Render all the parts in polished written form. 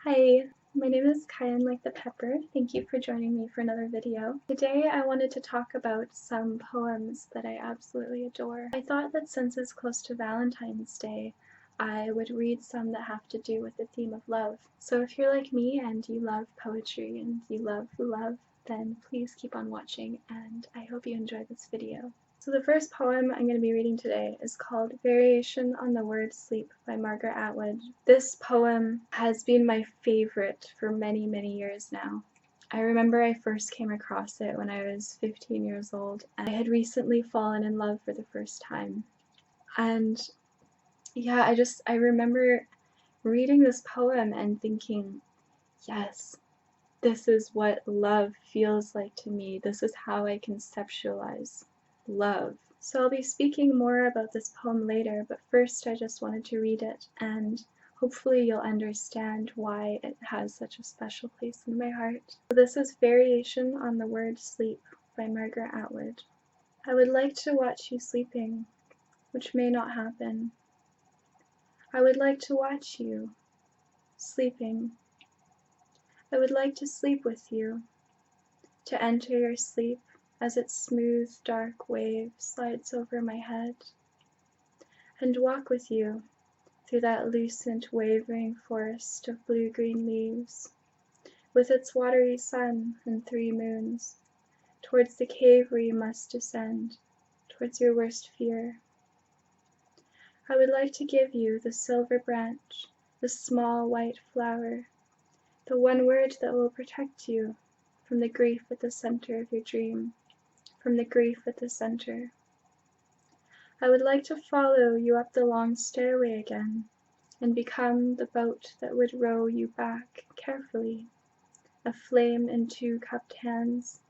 Hi, my name is Cohen like the pepper. Thank you for joining me for another video. Today I wanted to talk about some poems that I absolutely adore. I thought that since it's close to Valentine's Day, I would read some that have to do with the theme of love. So if you're like me and you love poetry and you love love, then please keep on watching and I hope you enjoy this video. So the first poem I'm going to be reading today is called Variation on the Word Sleep by Margaret Atwood. This poem has been my favorite for many, many years now. I remember I first came across it when I was 15 years old, and I had recently fallen in love for the first time. And yeah, I remember reading this poem and thinking, yes, this is what love feels like to me. This is how I conceptualize love. So I'll be speaking more about this poem later, but first I just wanted to read it, and hopefully you'll understand why it has such a special place in my heart. So this is Variation on the Word Sleep by Margaret Atwood. I would like to watch you sleeping, which may not happen. I would like to watch you sleeping. I would like to sleep with you, to enter your sleep as its smooth, dark wave slides over my head, and walk with you through that lucent, wavering forest of blue-green leaves, with its watery sun and 3 moons, towards the cave where you must descend, towards your worst fear. I would like to give you the silver branch, the small white flower, the one word that will protect you from the grief at the center of your dream, from the grief at the center. I would like to follow you up the long stairway again, and become the boat that would row you back carefully, a flame in 2 cupped hands,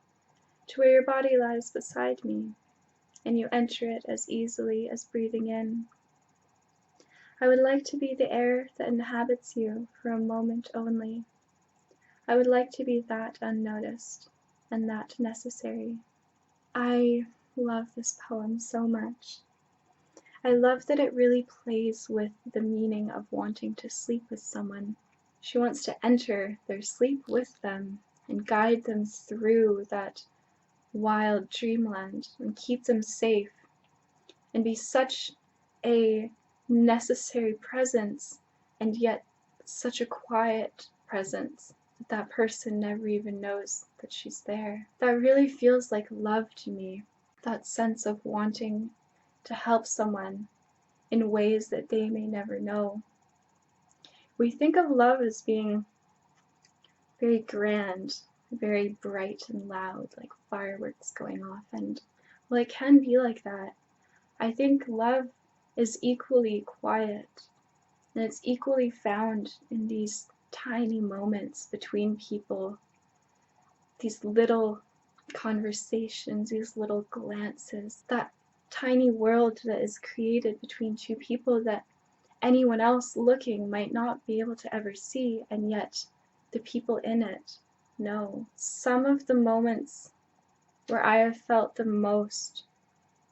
to where your body lies beside me, and you enter it as easily as breathing in. I would like to be the air that inhabits you for a moment only. I would like to be that unnoticed, and that necessary. I love this poem so much. I love that it really plays with the meaning of wanting to sleep with someone. She wants to enter their sleep with them and guide them through that wild dreamland and keep them safe and be such a necessary presence and yet such a quiet presence that that person never even knows that she's there. That really feels like love to me, that sense of wanting to help someone in ways that they may never know. We think of love as being very grand, very bright and loud, like fireworks going off, and well, it can be like that. I think love is equally quiet, and it's equally found in these tiny moments between people, these little conversations, these little glances, that tiny world that is created between 2 people that anyone else looking might not be able to ever see, and yet the people in it know. Some of the moments where I have felt the most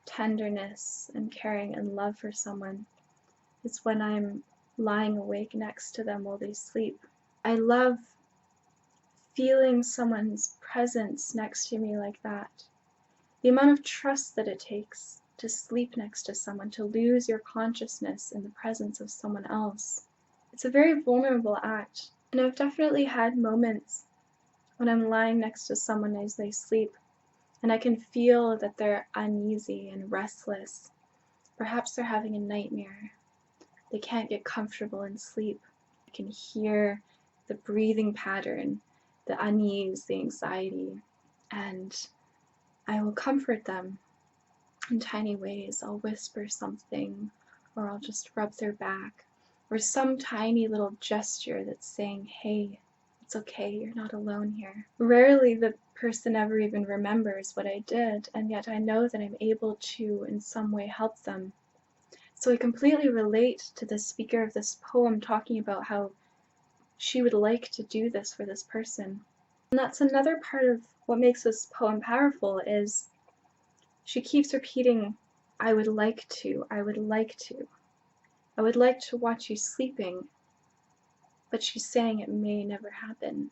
tenderness and caring and love for someone is when I'm lying awake next to them while they sleep. I love feeling someone's presence next to me like that. The amount of trust that it takes to sleep next to someone, to lose your consciousness in the presence of someone else. It's a very vulnerable act, and I've definitely had moments when I'm lying next to someone as they sleep, and I can feel that they're uneasy and restless. Perhaps they're having a nightmare. They can't get comfortable in sleep. I can hear the breathing pattern, the unease, the anxiety, and I will comfort them in tiny ways. I'll whisper something, or I'll just rub their back, or some tiny little gesture that's saying, hey, it's okay, you're not alone here. Rarely the person ever even remembers what I did, and yet I know that I'm able to in some way help them. So I completely relate to the speaker of this poem talking about how she would like to do this for this person. And that's another part of what makes this poem powerful is she keeps repeating, I would like to, I would like to. I would like to watch you sleeping. but she's saying it may never happen.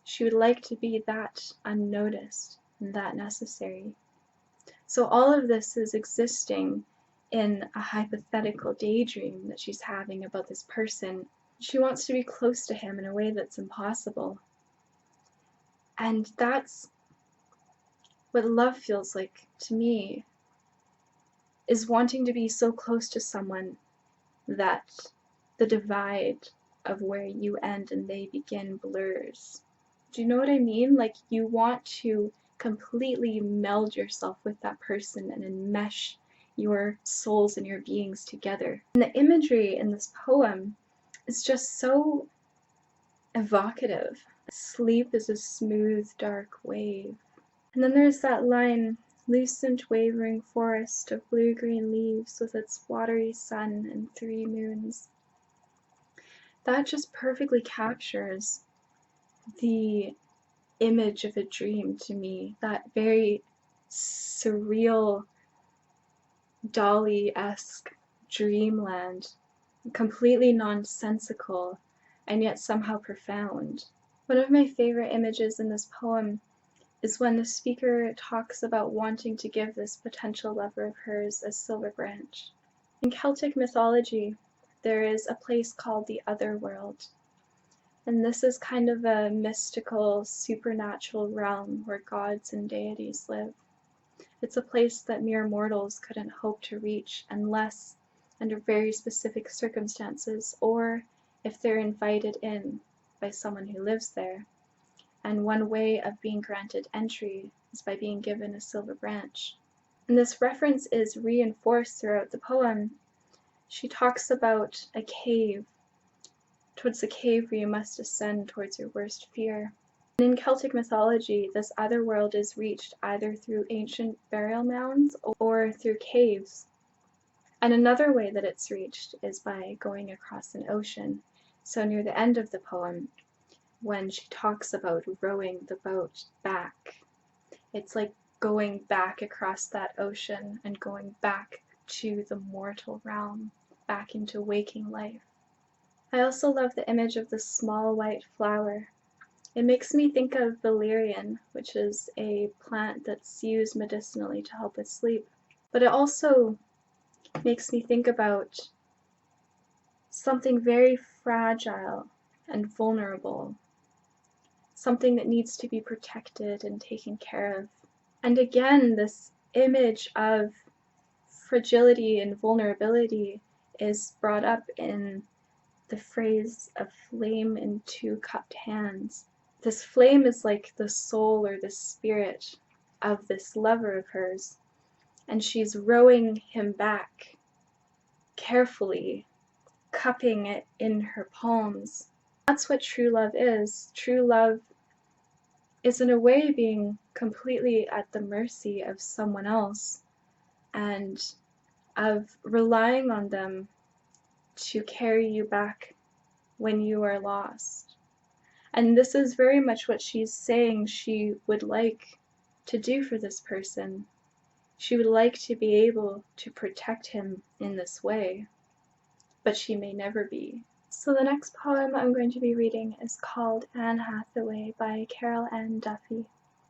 She would like to be that unnoticed and that necessary. So all of this is existing in a hypothetical daydream that she's having about this person. She wants to be close to him in a way that's impossible. And that's what love feels like to me, is wanting to be so close to someone that the divide of where you end and they begin blurs. Do you know what I mean? Like, you want to completely meld yourself with that person and enmesh your souls and your beings together. And the imagery in this poem is just so evocative. Sleep is a smooth, dark wave. And then there's that line, lucent wavering forest of blue-green leaves with its watery sun and 3 moons. That just perfectly captures the image of a dream to me, that very surreal, Dali-esque dreamland, completely nonsensical and yet somehow profound. One of my favorite images in this poem is when the speaker talks about wanting to give this potential lover of hers a silver branch. In Celtic mythology, there is a place called the Otherworld, and this is kind of a mystical, supernatural realm where gods and deities live. It's a place that mere mortals couldn't hope to reach unless under very specific circumstances, or if they're invited in by someone who lives there. And one way of being granted entry is by being given a silver branch. And this reference is reinforced throughout the poem. She talks about a cave, towards the cave where you must ascend towards your worst fear. And in Celtic mythology, this other world is reached either through ancient burial mounds or through caves. And another way that it's reached is by going across an ocean. So near the end of the poem, when she talks about rowing the boat back, it's like going back across that ocean and going back to the mortal realm, back into waking life. I also love the image of the small white flower. It makes me think of valerian, which is a plant that's used medicinally to help with sleep. But it also makes me think about something very fragile and vulnerable, something that needs to be protected and taken care of. And again, this image of fragility and vulnerability is brought up in the phrase "a flame in 2 cupped hands." This flame is like the soul or the spirit of this lover of hers, and she's rowing him back carefully, cupping it in her palms. That's what true love is. True love is in a way being completely at the mercy of someone else and of relying on them to carry you back when you are lost. And this is very much what she's saying she would like to do for this person. She would like to be able to protect him in this way, but she may never be. So the next poem I'm going to be reading is called Anne Hathaway by Carol Ann Duffy.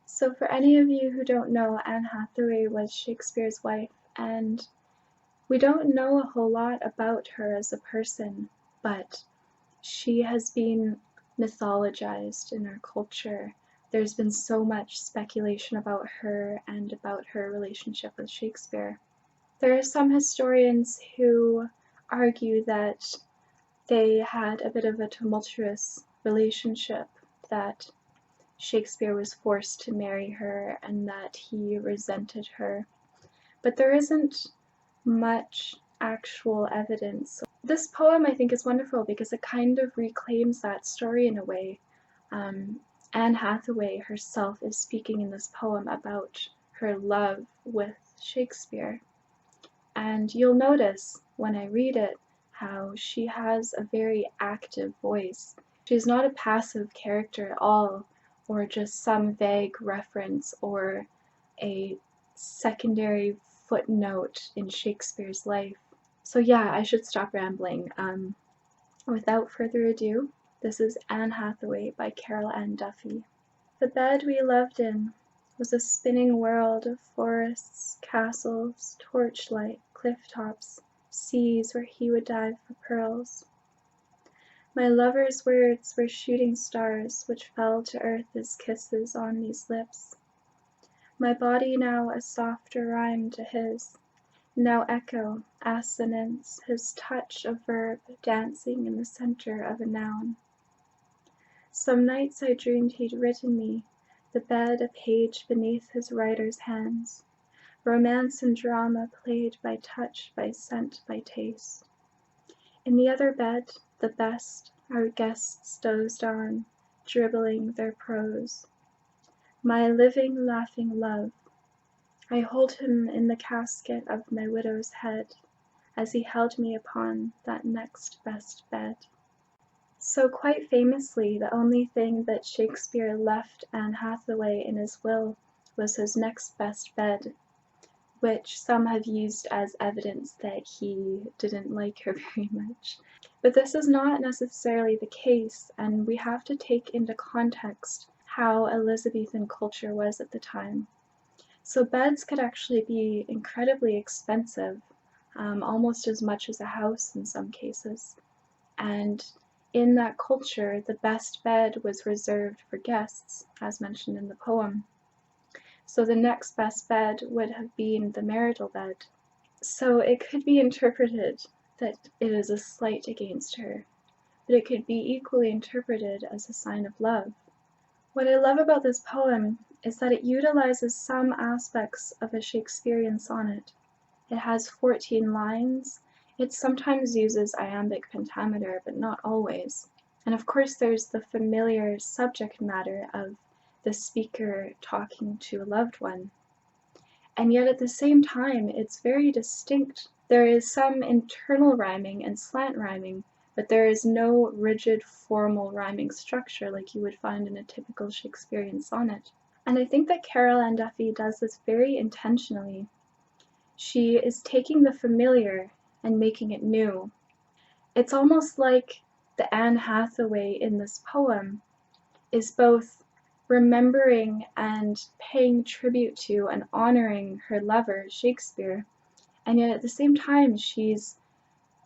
So for any of you who don't know, Anne Hathaway was Shakespeare's wife, and we don't know a whole lot about her as a person, but she has been mythologized in our culture. There's been so much speculation about her and about her relationship with Shakespeare. There are some historians who argue that they had a bit of a tumultuous relationship, that Shakespeare was forced to marry her and that he resented her. But there isn't much actual evidence. This poem, I think, is wonderful because it kind of reclaims that story in a way. Anne Hathaway herself is speaking in this poem about her love with Shakespeare. And you'll notice when I read it how she has a very active voice. She's not a passive character at all, or just some vague reference or a secondary footnote in Shakespeare's life. So yeah, I should stop rambling. Without further ado, this is Anne Hathaway by Carol Ann Duffy. The bed we loved in was a spinning world of forests, castles, torchlight, cliff tops, seas where he would dive for pearls. My lover's words were shooting stars which fell to earth as kisses on these lips. My body now a softer rhyme to his, now echo, assonance, his touch a verb dancing in the center of a noun. Some nights I dreamed he'd written me, the bed a page beneath his writer's hands, romance and drama played by touch, by scent, by taste. In the other bed, the best, our guests dozed on, dribbling their prose. My living, laughing love, I hold him in the casket of my widow's head, as he held me upon that next best bed. So quite famously, the only thing that Shakespeare left Anne Hathaway in his will was his next best bed, which some have used as evidence that he didn't like her very much. But this is not necessarily the case, and we have to take into context how Elizabethan culture was at the time. So beds could actually be incredibly expensive, almost as much as a house in some cases. And in that culture, the best bed was reserved for guests, as mentioned in the poem. So the next best bed would have been the marital bed. So it could be interpreted that it is a slight against her, but it could be equally interpreted as a sign of love. What I love about this poem is that it utilizes some aspects of a Shakespearean sonnet. It has 14 lines. It sometimes uses iambic pentameter, but not always. And of course there's the familiar subject matter of the speaker talking to a loved one. And yet at the same time, it's very distinct. There is some internal rhyming and slant rhyming, but there is no rigid formal rhyming structure like you would find in a typical Shakespearean sonnet. And I think that Carol Ann Duffy does this very intentionally. She is taking the familiar and making it new. It's almost like the Anne Hathaway in this poem is both remembering and paying tribute to and honoring her lover, Shakespeare, and yet at the same time she's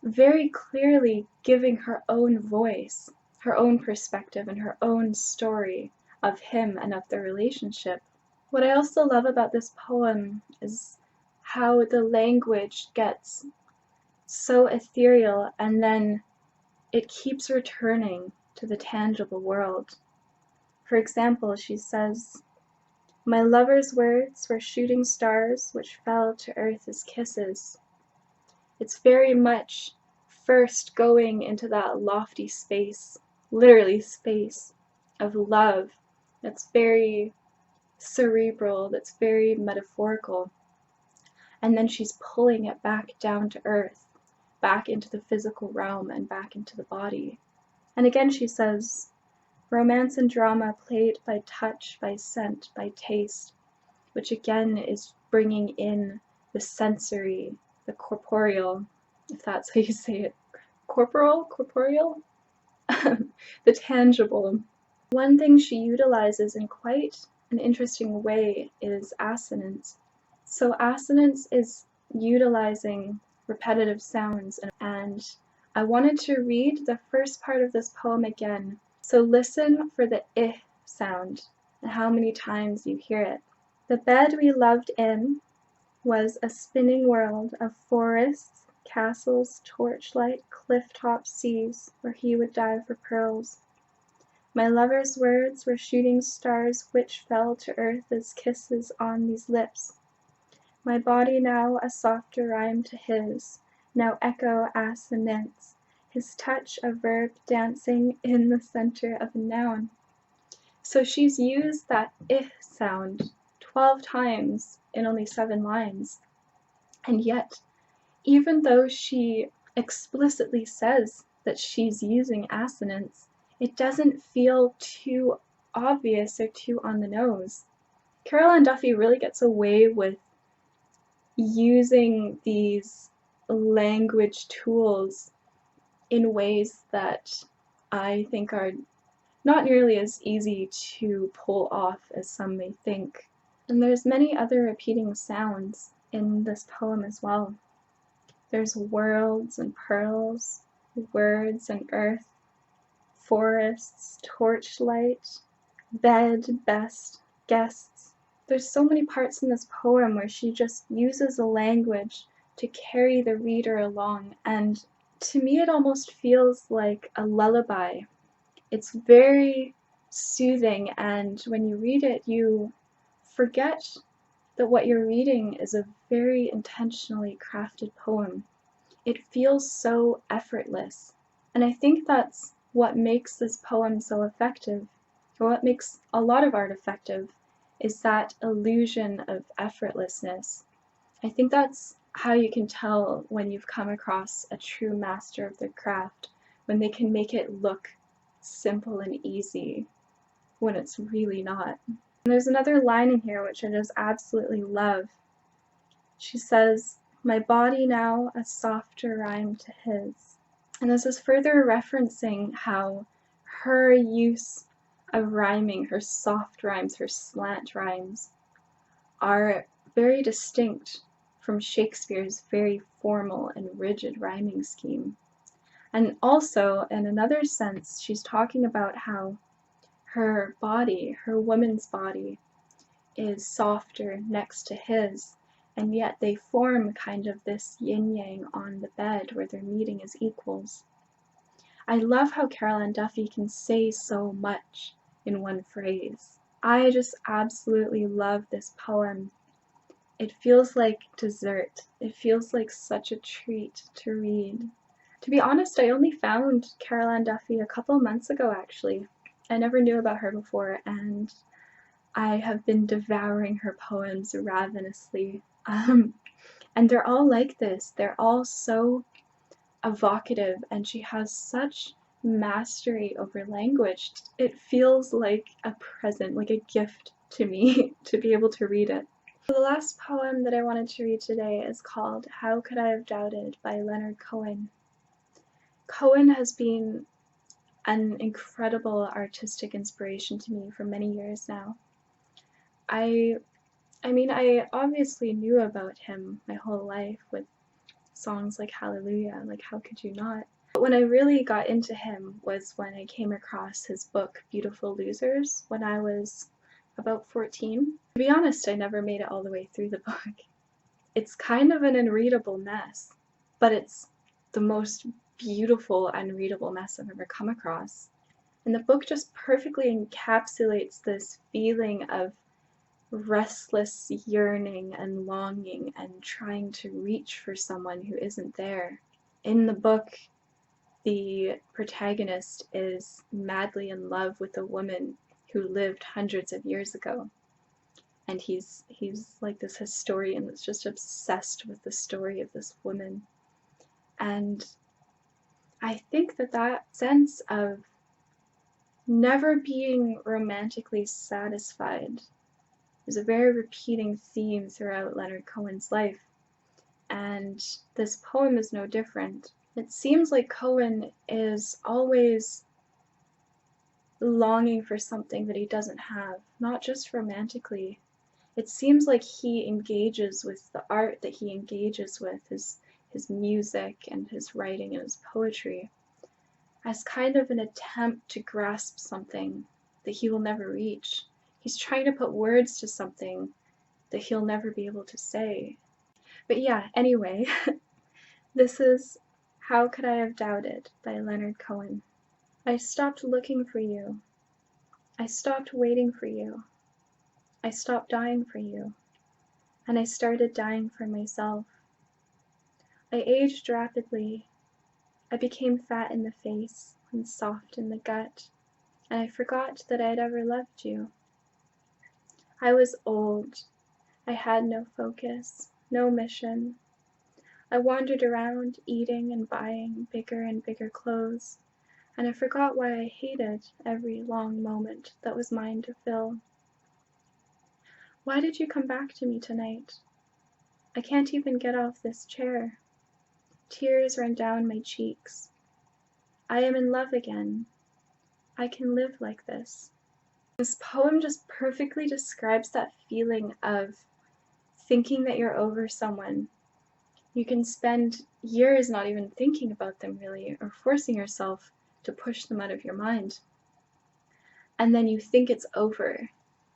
very clearly giving her own voice, her own perspective, and her own story of him and of their relationship. What I also love about this poem is how the language gets so ethereal and then it keeps returning to the tangible world. For example, she says, "My lover's words were shooting stars which fell to earth as kisses." It's very much first going into that lofty space, literally space, of love that's very cerebral, that's very metaphorical. And then she's pulling it back down to earth, back into the physical realm and back into the body. And again she says, "Romance and drama played by touch, by scent, by taste," which again is bringing in the sensory, the corporeal, if that's how you say it, corporeal, the tangible. One thing she utilizes in quite an interesting way is assonance. So assonance is utilizing repetitive sounds, and I wanted to read the first part of this poem again. So listen for the "ih" sound and how many times you hear it. The bed we loved in was a spinning world of forests, castles, torchlight, cliff-top seas where he would dive for pearls. My lover's words were shooting stars which fell to earth as kisses on these lips. My body now a softer rhyme to his, now echo assonance, his touch a verb dancing in the center of a noun. So she's used that "ih" sound 12 times in only 7 lines. And yet, even though she explicitly says that she's using assonance, it doesn't feel too obvious or too on the nose. Carol Ann Duffy really gets away with using these language tools in ways that I think are not nearly as easy to pull off as some may think. And there's many other repeating sounds in this poem as well. There's worlds and pearls, words and earth, forests, torchlight, bed, best, guests. There's so many parts in this poem where she just uses a language to carry the reader along, and to me it almost feels like a lullaby. It's very soothing, and when you read it, you forget that what you're reading is a very intentionally crafted poem. It feels so effortless, and I think that's what makes this poem so effective, or what makes a lot of art effective, is that illusion of effortlessness. I think that's how you can tell when you've come across a true master of their craft, when they can make it look simple and easy when it's really not. And there's another line in here which I just absolutely love. She says, "My body now a softer rhyme to his." And this is further referencing how her use of rhyming, her soft rhymes, her slant rhymes, are very distinct from Shakespeare's very formal and rigid rhyming scheme. And also, in another sense, she's talking about how her body, her woman's body, is softer next to his, and yet they form kind of this yin-yang on the bed where they're meeting as equals. I love how Caroline Duffy can say so much in one phrase. I just absolutely love this poem. It feels like dessert. It feels like such a treat to read. To be honest, I only found Caroline Duffy a couple months ago, actually. I never knew about her before, and I have been devouring her poems ravenously. And they're all like this. They're all so evocative, and she has such mastery over language. It feels like a present, like a gift to me to be able to read it. The last poem that I wanted to read today is called How Could I Have Doubted by Leonard Cohen. Cohen has been an incredible artistic inspiration to me for many years now. I mean, I obviously knew about him my whole life with songs like Hallelujah, like how could you not? But when I really got into him was when I came across his book Beautiful Losers when I was about 14. To be honest, I never made it all the way through the book. It's kind of an unreadable mess, but it's the most beautiful unreadable mess I've ever come across. And the book just perfectly encapsulates this feeling of restless yearning and longing and trying to reach for someone who isn't there. In the book, the protagonist is madly in love with a woman who lived hundreds of years ago. And he's like this historian that's just obsessed with the story of this woman. And I think that sense of never being romantically satisfied is a very repeating theme throughout Leonard Cohen's life, and this poem is no different. It seems like Cohen is always longing for something that he doesn't have, not just romantically. It seems like he engages with the art that he engages with, his music and his writing and his poetry, as kind of an attempt to grasp something that he will never reach. He's trying to put words to something that he'll never be able to say. But yeah, anyway, this is How Could I Have Doubted by Leonard Cohen. I stopped looking for you. I stopped waiting for you. I stopped dying for you. And I started dying for myself. I aged rapidly. I became fat in the face and soft in the gut, and I forgot that I had ever loved you. I was old. I had no focus, no mission. I wandered around eating and buying bigger and bigger clothes, and I forgot why I hated every long moment that was mine to fill. Why did you come back to me tonight? I can't even get off this chair. Tears run down my cheeks. I am in love again. I can live like this. This poem just perfectly describes that feeling of thinking that you're over someone. You can spend years not even thinking about them really, or forcing yourself to push them out of your mind. And then you think it's over.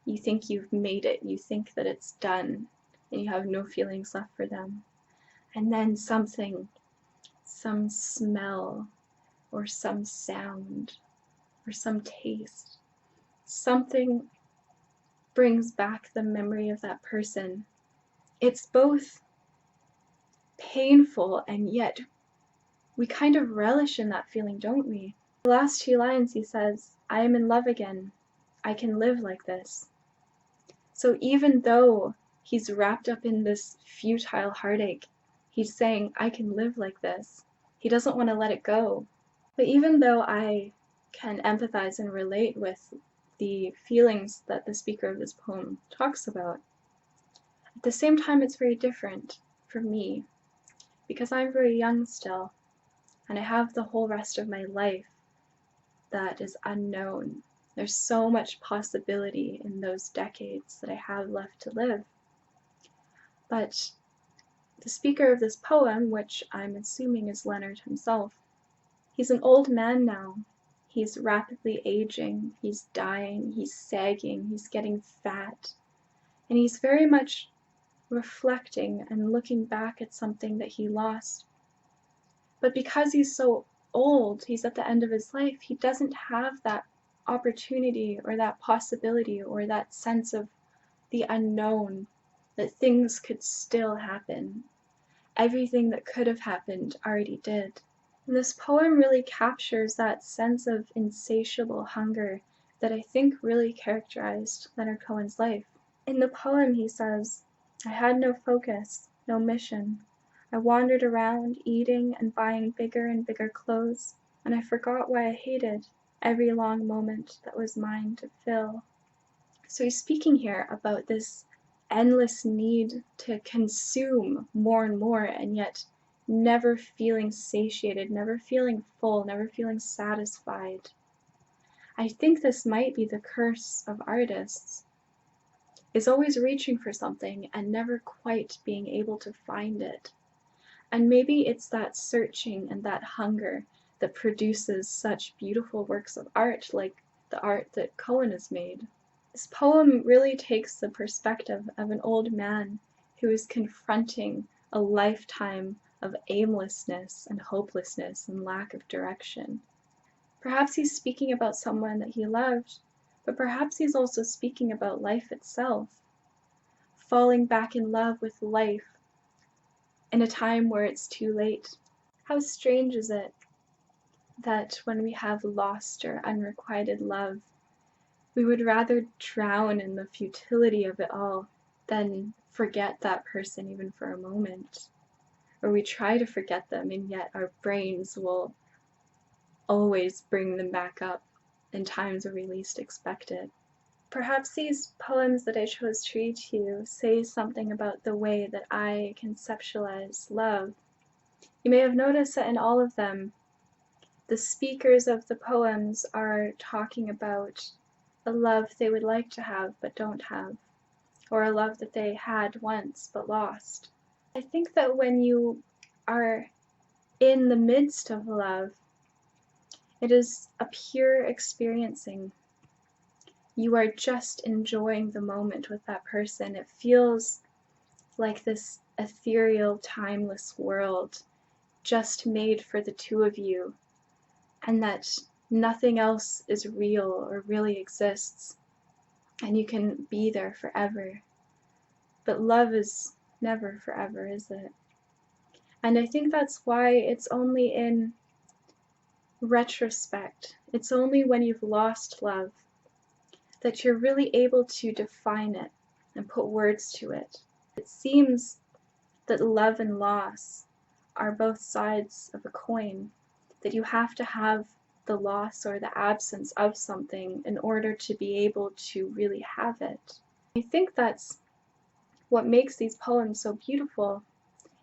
You think you've made it. You think that it's done, and you have no feelings left for them. And then something, some smell, or some sound, or some taste, something brings back the memory of that person. It's both painful and yet we kind of relish in that feeling, don't we? The last 2 lines he says, I am in love again. I can live like this. So even though he's wrapped up in this futile heartache, he's saying, I can live like this. He doesn't want to let it go. But even though I can empathize and relate with the feelings that the speaker of this poem talks about, at the same time it's very different for me, because I'm very young still, and I have the whole rest of my life that is unknown. There's so much possibility in those decades that I have left to live. But the speaker of this poem, which I'm assuming is Leonard himself, he's an old man now. He's rapidly aging, he's dying, he's sagging, he's getting fat, and he's very much reflecting and looking back at something that he lost. But because he's so old, he's at the end of his life, he doesn't have that opportunity or that possibility or that sense of the unknown, that things could still happen. Everything that could have happened already did. And this poem really captures that sense of insatiable hunger that I think really characterized Leonard Cohen's life. In the poem he says, I had no focus, no mission. I wandered around, eating and buying bigger and bigger clothes, and I forgot why I hated every long moment that was mine to fill. So he's speaking here about this endless need to consume more and more, and yet never feeling satiated, never feeling full, never feeling satisfied. I think this might be the curse of artists, is always reaching for something and never quite being able to find it. And maybe it's that searching and that hunger that produces such beautiful works of art, like the art that Cohen has made. This poem really takes the perspective of an old man who is confronting a lifetime of aimlessness and hopelessness and lack of direction. Perhaps he's speaking about someone that he loved, but perhaps he's also speaking about life itself, falling back in love with life in a time where it's too late. How strange is it that when we have lost or unrequited love, we would rather drown in the futility of it all than forget that person even for a moment. Or we try to forget them, and yet our brains will always bring them back up in times where we least expect it. Perhaps these poems that I chose to read to you say something about the way that I conceptualize love. You may have noticed that in all of them, the speakers of the poems are talking about a love they would like to have but don't have, or a love that they had once but lost. I think that when you are in the midst of love, it is a pure experiencing. You are just enjoying the moment with that person. It feels like this ethereal, timeless world just made for the two of you, and that nothing else is real or really exists, and you can be there forever. But love is never forever, is it? And I think that's why it's only in retrospect, it's only when you've lost love that you're really able to define it and put words to it. It seems that love and loss are both sides of a coin, that you have to have the loss or the absence of something in order to be able to really have it. I think that's what makes these poems so beautiful,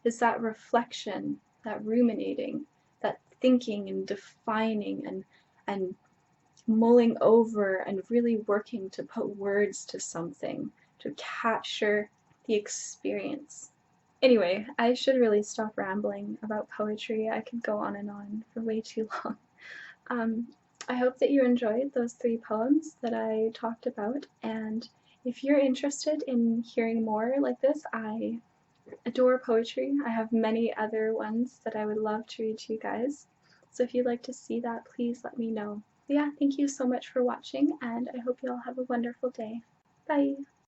is that reflection, that ruminating, that thinking and defining and mulling over and really working to put words to something, to capture the experience. Anyway, I should really stop rambling about poetry. I could go on and on for way too long. Um, I hope that you enjoyed those 3 poems that I talked about, and if you're interested in hearing more like this, I adore poetry. I have many other ones that I would love to read to you guys. So if you'd like to see that, please let me know. But yeah, thank you so much for watching, and I hope you all have a wonderful day. Bye!